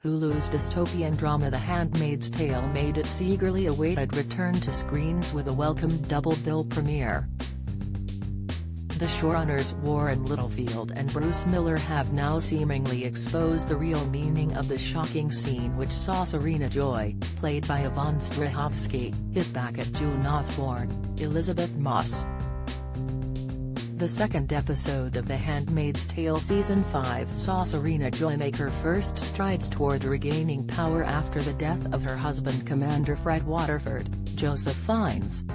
Hulu's dystopian drama The Handmaid's Tale made its eagerly awaited return to screens with a welcome double-bill premiere. The showrunners Warren Littlefield and Bruce Miller have now seemingly exposed the real meaning of the shocking scene which saw Serena Joy, played by Yvonne Strahovski, hit back at June Osborne, Elizabeth Moss. The second episode of The Handmaid's Tale Season 5 saw Serena Joy make her first strides toward regaining power after the death of her husband Commander Fred Waterford, Joseph Fiennes.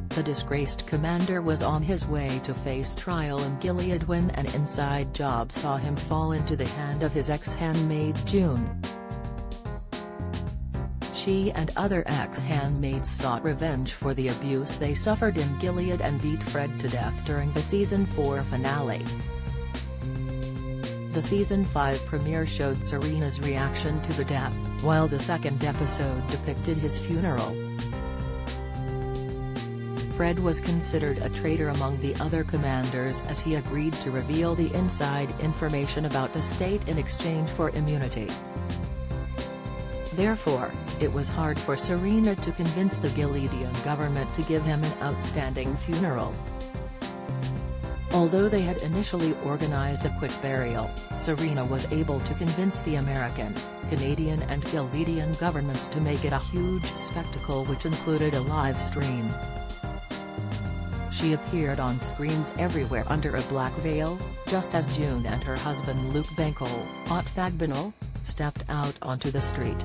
The disgraced commander was on his way to face trial in Gilead when an inside job saw him fall into the hand of his ex-handmaid June. She and other ex-handmaids sought revenge for the abuse they suffered in Gilead and beat Fred to death during the Season 4 finale. The Season 5 premiere showed Serena's reaction to the death, while the second episode depicted his funeral. Fred was considered a traitor among the other commanders as he agreed to reveal the inside information about the state in exchange for immunity. Therefore, it was hard for Serena to convince the Gileadian government to give him an outstanding funeral. Although they had initially organized a quick burial, Serena was able to convince the American, Canadian and Gileadian governments to make it a huge spectacle which included a live stream. She appeared on screens everywhere under a black veil, just as June and her husband Luke Fagbinal, stepped out onto the street.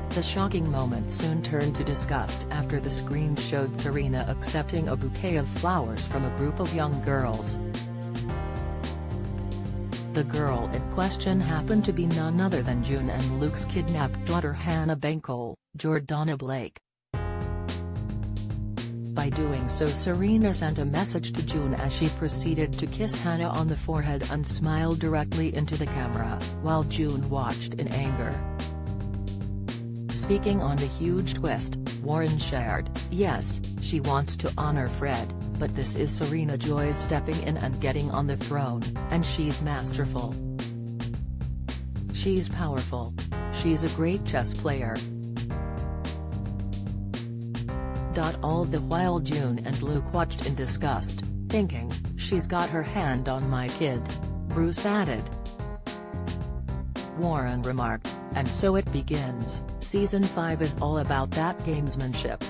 The shocking moment soon turned to disgust after the screen showed Serena accepting a bouquet of flowers from a group of young girls. The girl in question happened to be none other than June and Luke's kidnapped daughter Hannah Jordana Blake. By doing so, Serena sent a message to June as she proceeded to kiss Hannah on the forehead and smiled directly into the camera, while June watched in anger. Speaking on the huge twist, Warren shared, "Yes, she wants to honor Fred, but this is Serena Joy stepping in and getting on the throne, and she's masterful. She's powerful. She's a great chess player." All the while June and Luke watched in disgust, thinking, "She's got her hand on my kid," Bruce added. Warren remarked, "And so it begins. Season 5 is all about that gamesmanship.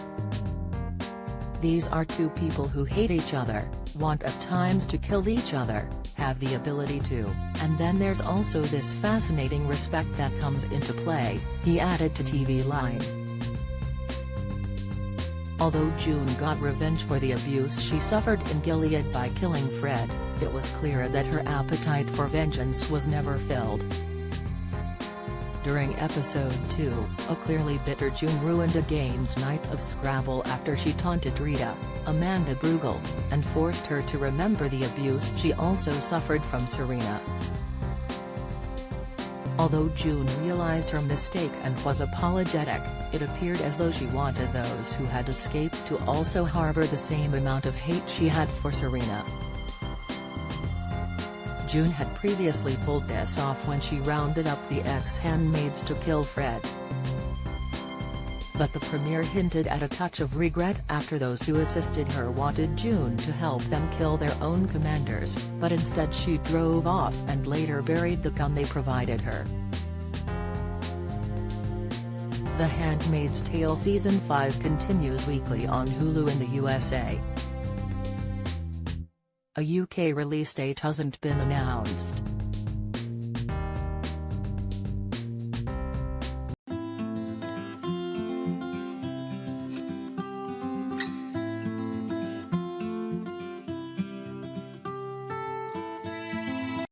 These are two people who hate each other, want at times to kill each other, have the ability to, and then there's also this fascinating respect that comes into play," he added to TV Line. Although June got revenge for the abuse she suffered in Gilead by killing Fred, it was clear that her appetite for vengeance was never filled. During episode 2, a clearly bitter June ruined a game's night of Scrabble after she taunted Rita, Amanda Brugel, and forced her to remember the abuse she also suffered from Serena. Although June realized her mistake and was apologetic, it appeared as though she wanted those who had escaped to also harbor the same amount of hate she had for Serena. June had previously pulled this off when she rounded up the ex-handmaids to kill Fred. But the premiere hinted at a touch of regret after those who assisted her wanted June to help them kill their own commanders, but instead she drove off and later buried the gun they provided her. The Handmaid's Tale Season 5 continues weekly on Hulu in the USA. A UK release date hasn't been announced.